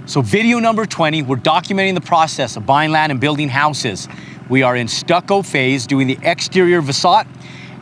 So video number 20, we're documenting the process of buying land and building houses. We are in stucco phase, doing the exterior facade,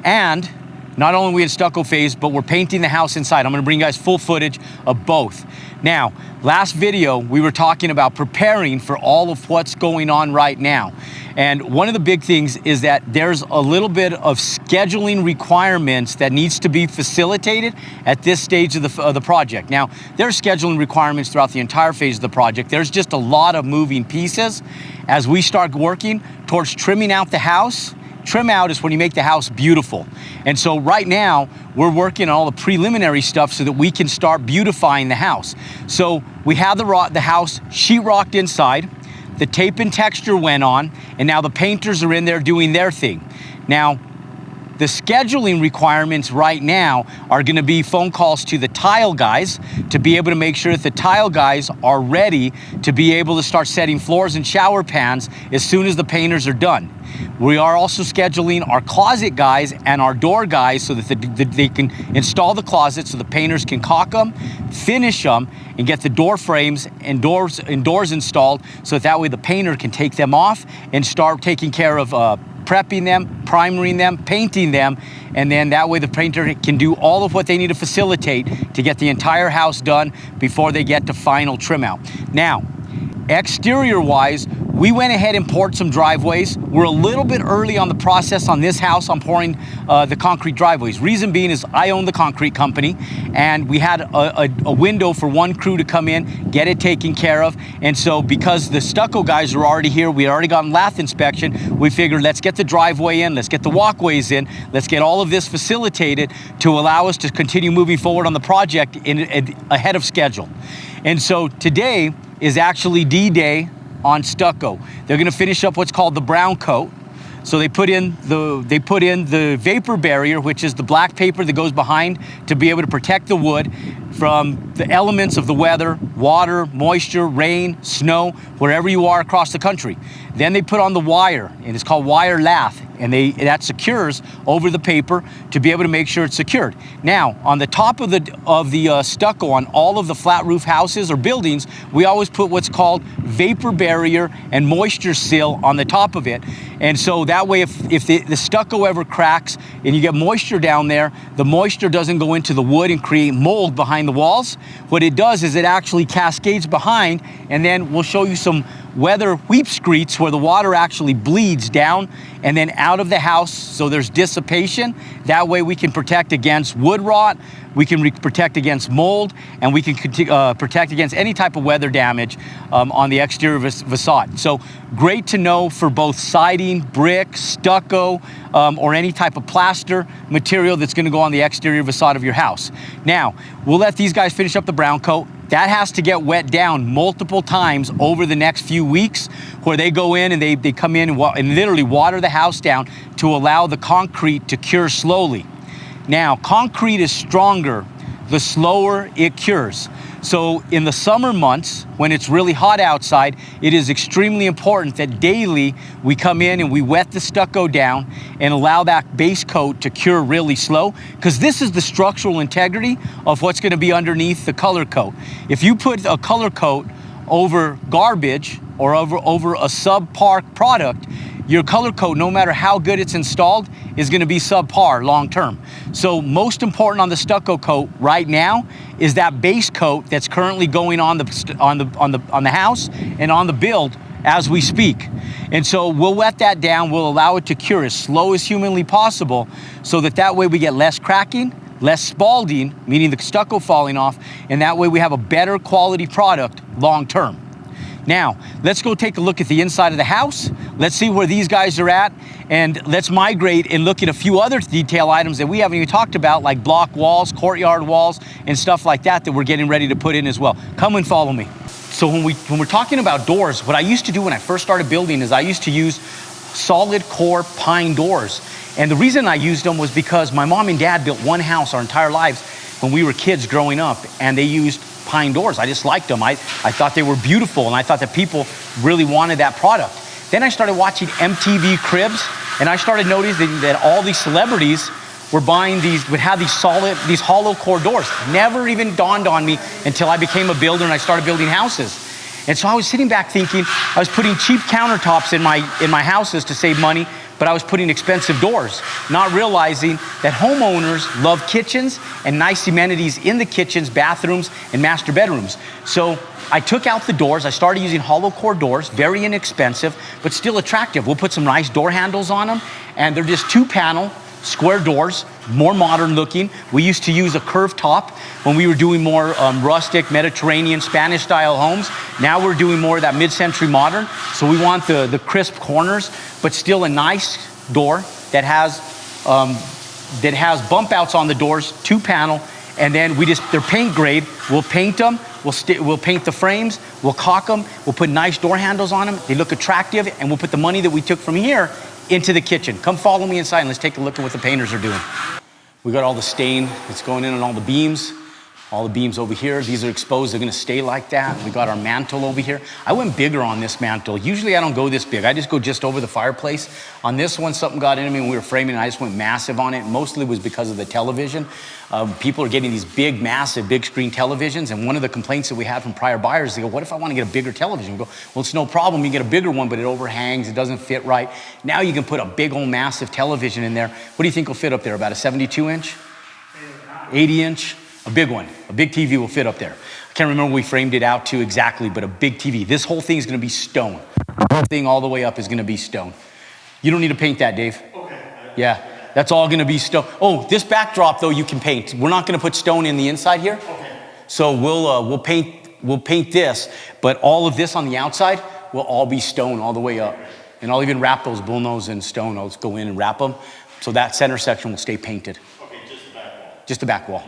and not only are we in stucco phase, but we're painting the house inside. I'm gonna bring you guys full footage of both. Now, last video, we were talking about preparing for all of what's going on right now. And one of the big things is that there's a little bit of scheduling requirements that needs to be facilitated at this stage of the project. Now, there's scheduling requirements throughout the entire phase of the project. There's just a lot of moving pieces as we start working towards trimming out the house. Trim out is when you make the house beautiful. And so right now, we're working on all the preliminary stuff so that we can start beautifying the house. So we have the house sheetrocked inside, the tape and texture went on, and now the painters are in there doing their thing. Now, the scheduling requirements right now are gonna be phone calls to the tile guys to be able to make sure that the tile guys are ready to be able to start setting floors and shower pans as soon as the painters are done. We are also scheduling our closet guys and our door guys so that they can install the closets so the painters can caulk them, finish them, and get the door frames and doors installed so that way the painter can take them off and start taking care of prepping them, primering them, painting them, and then that way the painter can do all of what they need to facilitate to get the entire house done before they get to final trim out. Now, exterior wise, we went ahead and poured some driveways. We're a little bit early on the process on this house on pouring the concrete driveways. Reason being is I own the concrete company and we had a window for one crew to come in, get it taken care of. And so because the stucco guys are already here, we had already gotten lath inspection, we figured let's get the driveway in, let's get the walkways in, let's get all of this facilitated to allow us to continue moving forward on the project ahead of schedule. And so today is actually D-Day on stucco. They're gonna finish up what's called the brown coat. So they put in the vapor barrier, which is the black paper that goes behind to be able to protect the wood from the elements of the weather, water, moisture, rain, snow, wherever you are across the country. Then they put on the wire, and it's called wire lath, and that secures over the paper to be able to make sure it's secured. Now, on the top of the stucco on all of the flat roof houses or buildings, we always put what's called vapor barrier and moisture seal on the top of it. And so that way, if the stucco ever cracks and you get moisture down there, the moisture doesn't go into the wood and create mold behind the walls. What it does is it actually cascades behind, and then we'll show you some weather weep screeds where the water actually bleeds down and then out of the house, so there's dissipation. That way we can protect against wood rot, we can protect against mold, and we can protect against any type of weather damage on the exterior facade. So great to know for both siding, brick, stucco, or any type of plaster material that's gonna go on the exterior facade of your house. Now, we'll let these guys finish up the brown coat. That has to get wet down multiple times over the next few weeks, where they go in and they come in and literally water the house down to allow the concrete to cure slowly. Now, concrete is stronger the slower it cures. So in the summer months, when it's really hot outside, it is extremely important that daily we come in and we wet the stucco down and allow that base coat to cure really slow, because this is the structural integrity of what's gonna be underneath the color coat. If you put a color coat over garbage or over a subpar product, your color coat, no matter how good it's installed, is gonna be subpar long-term. So most important on the stucco coat right now is that base coat that's currently going on the house and on the build as we speak. And so we'll wet that down, we'll allow it to cure as slow as humanly possible so that way we get less cracking, less spalding, meaning the stucco falling off, and that way we have a better quality product long-term. Now, let's go take a look at the inside of the house. Let's see where these guys are at, and let's migrate and look at a few other detail items that we haven't even talked about, like block walls, courtyard walls, and stuff like that we're getting ready to put in as well. Come and follow me. So when we're talking about doors, what I used to do when I first started building is I used to use solid core pine doors. And the reason I used them was because my mom and dad built one house our entire lives when we were kids growing up, and they used pine doors. I just liked them. I thought they were beautiful, and I thought that people really wanted that product. Then I started watching MTV Cribs, and I started noticing that all these celebrities were buying would have these hollow core doors. Never even dawned on me until I became a builder and I started building houses. And so I was sitting back thinking, I was putting cheap countertops in my houses to save money, but I was putting expensive doors, not realizing that homeowners love kitchens and nice amenities in the kitchens, bathrooms, and master bedrooms. So I took out the doors. I started using hollow core doors, very inexpensive, but still attractive. We'll put some nice door handles on them, and they're just 2-panel, square doors, more modern looking. We used to use a curved top when we were doing more rustic, Mediterranean, Spanish style homes. Now we're doing more of that mid-century modern. So we want the crisp corners, but still a nice door that has bump outs on the doors, 2-panel, and then they're paint grade. We'll paint them, we'll paint the frames, we'll caulk them, we'll put nice door handles on them. They look attractive, and we'll put the money that we took from here into the kitchen. Come follow me inside and let's take a look at what the painters are doing. We got all the stain that's going in on all the beams. All the beams over here, these are exposed, they're gonna stay like that. We got our mantle over here. I went bigger on this mantle. Usually I don't go this big. I just go just over the fireplace. On this one, something got into me when we were framing, and I just went massive on it. Mostly was because of the television. People are getting these big, massive, big screen televisions, and one of the complaints that we had from prior buyers, they go, what if I wanna get a bigger television? We go, well, it's no problem. You get a bigger one, but it overhangs, it doesn't fit right. Now you can put a big old massive television in there. What do you think will fit up there? About a 72 inch? 80 inch? A big one, a big TV will fit up there. I can't remember what we framed it out to exactly, but a big TV. This whole thing is gonna be stone. The whole thing all the way up is gonna be stone. You don't need to paint that, Dave. Okay. Yeah, that's all gonna be stone. Oh, this backdrop though, you can paint. We're not gonna put stone in the inside here. Okay. So we'll paint this, but all of this on the outside will all be stone all the way up. And I'll even wrap those bullnose in stone. I'll just go in and wrap them. So that center section will stay painted. Okay, just the back wall. Just the back wall.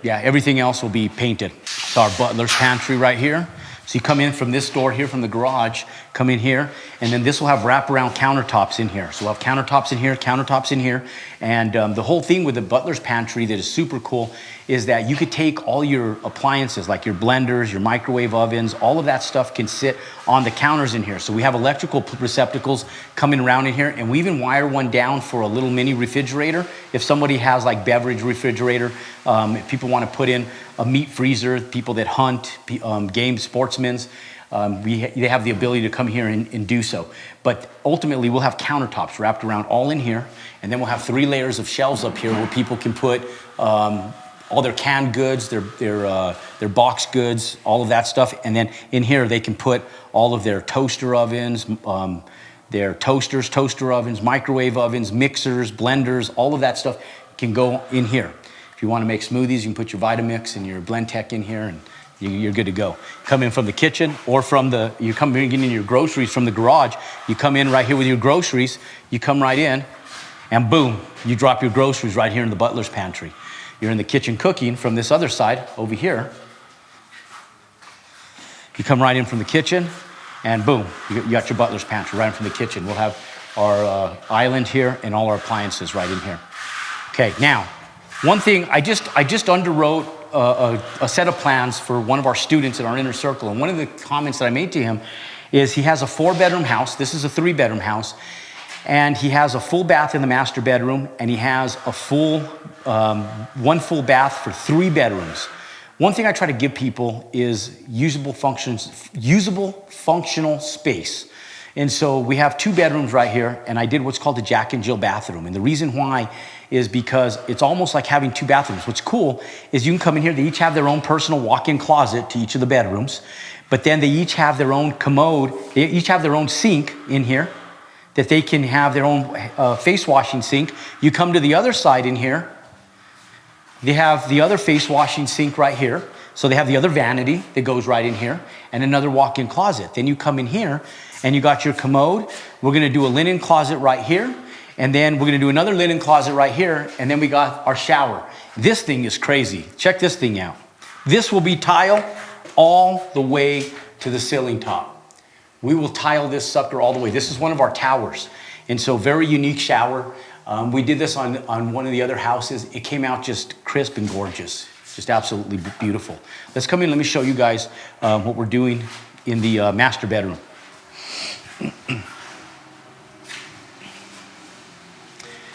Yeah, everything else will be painted. It's our butler's pantry right here. So you come in from this door here, from the garage, come in here, and then this will have wraparound countertops in here. So we'll have countertops in here, and the whole thing with the butler's pantry that is super cool is that you could take all your appliances, like your blenders, your microwave ovens, all of that stuff can sit on the counters in here. So we have electrical receptacles coming around in here, and we even wire one down for a little mini refrigerator. If somebody has like beverage refrigerator, if people want to put in a meat freezer, people that hunt, game sportsmen, they have the ability to come here and do so. But ultimately, we'll have countertops wrapped around all in here, and then we'll have 3 layers of shelves up here where people can put all their canned goods, their box goods, all of that stuff. And then in here, they can put all of their toaster ovens, their toasters, toaster ovens, microwave ovens, mixers, blenders, all of that stuff can go in here. If you want to make smoothies, you can put your Vitamix and your Blendtec in here, and you're good to go. Come in from the kitchen, or you come in getting your groceries from the garage. You come in right here with your groceries. You come right in, and boom, you drop your groceries right here in the butler's pantry. You're in the kitchen cooking from this other side over here. You come right in from the kitchen, and boom, you got your butler's pantry right in from the kitchen. We'll have our island here and all our appliances right in here. Okay, now, one thing, I just underwrote a set of plans for one of our students in our inner circle, and one of the comments that I made to him is he has a 4-bedroom house. This is a 3-bedroom house, and he has a full bath in the master bedroom, and he has a one full bath for 3 bedrooms. One thing I try to give people is usable functional space. And so we have 2 bedrooms right here, and I did what's called the Jack and Jill bathroom. And the reason why is because it's almost like having 2 bathrooms. What's cool is you can come in here, they each have their own personal walk-in closet to each of the bedrooms, but then they each have their own commode, they each have their own sink in here, that they can have their own face washing sink. You come to the other side in here, they have the other face washing sink right here. So they have the other vanity that goes right in here, and another walk-in closet. Then you come in here and you got your commode. We're gonna do a linen closet right here, and then we're gonna do another linen closet right here, and then we got our shower. This thing is crazy. Check this thing out. This will be tile all the way to the ceiling top. We will tile this sucker all the way. This is one of our towers, and so very unique shower. We did this on one of the other houses. It came out just crisp and gorgeous. Just absolutely beautiful. Let's come in, let me show you guys what we're doing in the master bedroom.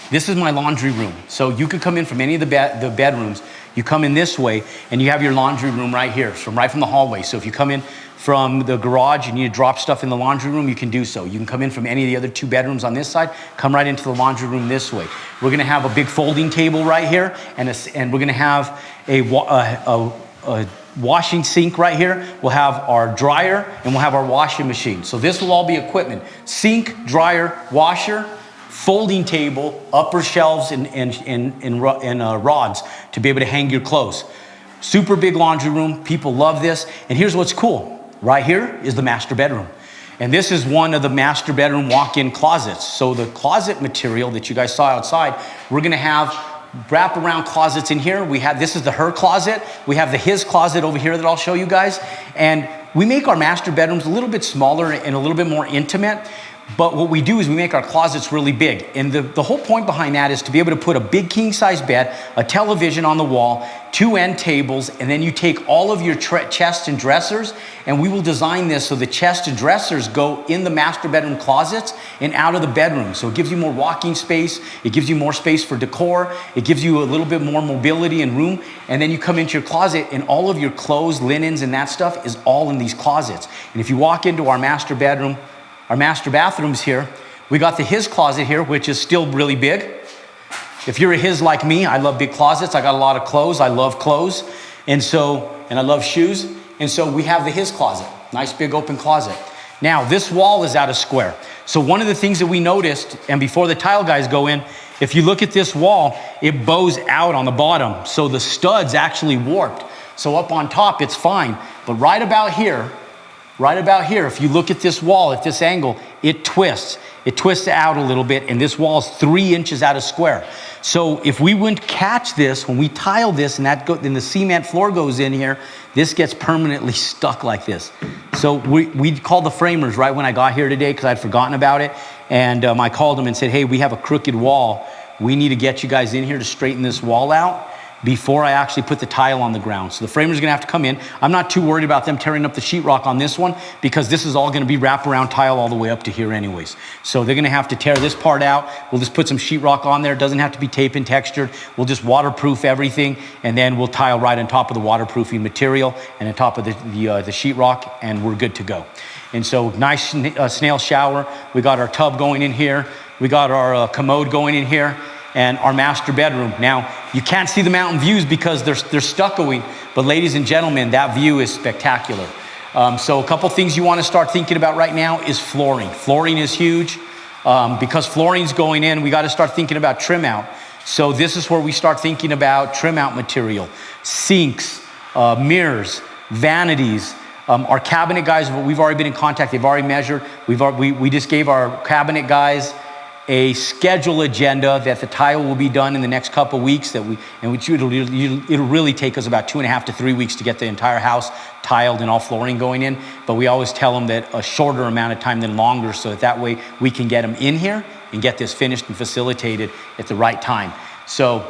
This is my laundry room. So you could come in from any of the bedrooms. You come in this way, and you have your laundry room right here, right from the hallway. So if you come in from the garage, you need to drop stuff in the laundry room, you can do so. You can come in from any of the other 2 bedrooms on this side, come right into the laundry room this way. We're gonna have a big folding table right here, and we're gonna have a washing sink right here. We'll have our dryer, and we'll have our washing machine. So this will all be equipment. Sink, dryer, washer, folding table, upper shelves, and rods to be able to hang your clothes. Super big laundry room. People love this. And here's what's cool. Right here is the master bedroom. And this is one of the master bedroom walk-in closets. So the closet material that you guys saw outside, we're gonna have wraparound closets in here. This is the her closet. We have the his closet over here that I'll show you guys. And we make our master bedrooms a little bit smaller and a little bit more intimate. But what we do is we make our closets really big. And the whole point behind that is to be able to put a big king size bed, a television on the wall, 2 end tables, and then you take all of your chests and dressers, and we will design this so the chest and dressers go in the master bedroom closets and out of the bedroom. So it gives you more walking space, it gives you more space for decor, it gives you a little bit more mobility and room, and then you come into your closet and all of your clothes, linens, and that stuff is all in these closets. And if you walk into our master bedroom, our master bathrooms here, we got the his closet here, which is still really big. If you're a his like me, I love big closets. I got a lot of clothes. I love clothes. And I love shoes. And so we have the his closet, nice big open closet. Now this wall is out of square. So one of the things that we noticed, and before the tile guys go in, if you look at this wall, it bows out on the bottom. So the stud's actually warped. So up on top, it's fine. But right about here, if you look at this wall at this angle, it twists. It twists out a little bit, and this wall is 3 inches out of square. So if we wouldn't catch this, when we tile this and then the cement floor goes in here, this gets permanently stuck like this. So we called the framers right when I got here today because I'd forgotten about it. And I called them and said, hey, we have a crooked wall. We need to get you guys in here to straighten this wall out before I actually put the tile on the ground. So the framer's gonna have to come in. I'm not too worried about them tearing up the sheetrock on this one because this is all gonna be wraparound tile all the way up to here anyways. So they're gonna have to tear this part out. We'll just put some sheetrock on there. It doesn't have to be tape and textured. We'll just waterproof everything, and then we'll tile right on top of the waterproofing material and on top of the sheetrock, and we're good to go. And so nice snail shower. We got our tub going in here. We got our commode going in here, and our master bedroom. Now, you can't see the mountain views because they're stuccoing, but ladies and gentlemen, that view is spectacular. So a couple things you want to start thinking about right now is flooring. Flooring is huge. Because flooring's going in, we got to start thinking about trim out. So this is where we start thinking about trim out material. Sinks, mirrors, vanities. Our cabinet guys, we've already been in contact. They've already measured. We just gave our cabinet guys a schedule agenda that the tile will be done in the next couple weeks, it'll really take us about 2.5 to 3 weeks to get the entire house tiled and all flooring going in. But we always tell them that a shorter amount of time than longer, so that way we can get them in here and get this finished and facilitated at the right time. So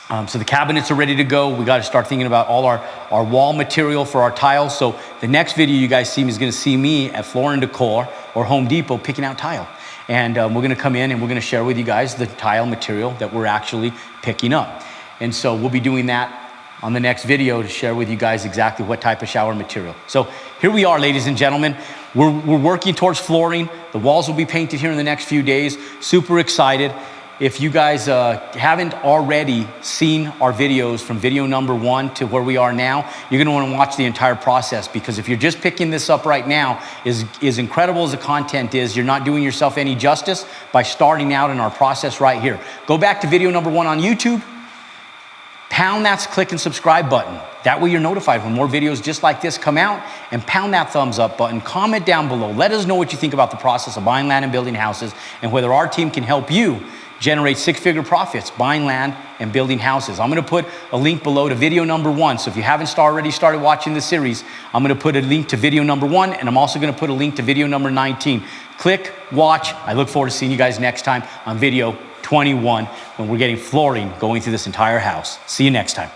the cabinets are ready to go. We got to start thinking about all our wall material for our tiles. So the next video you guys see is going to see me at Floor & Decor or Home Depot picking out tile. And we're gonna come in and we're gonna share with you guys the tile material that we're actually picking up. And so we'll be doing that on the next video to share with you guys exactly what type of shower material. So here we are, ladies and gentlemen. We're working towards flooring. The walls will be painted here in the next few days. Super excited. If you guys haven't already seen our videos from video number 1 to where we are now, you're gonna wanna watch the entire process, because if you're just picking this up right now, as incredible as the content is, you're not doing yourself any justice by starting out in our process right here. Go back to video number 1 on YouTube, pound that click and subscribe button. That way you're notified when more videos just like this come out, and pound that thumbs up button. Comment down below. Let us know what you think about the process of buying land and building houses, and whether our team can help you generate 6-figure profits buying land and building houses. I'm gonna put a link below to video number 1. So if you haven't already started watching the series, I'm gonna put a link to video number 1, and I'm also gonna put a link to video number 19. Click, watch. I look forward to seeing you guys next time on video 21 when we're getting flooring going through this entire house. See you next time.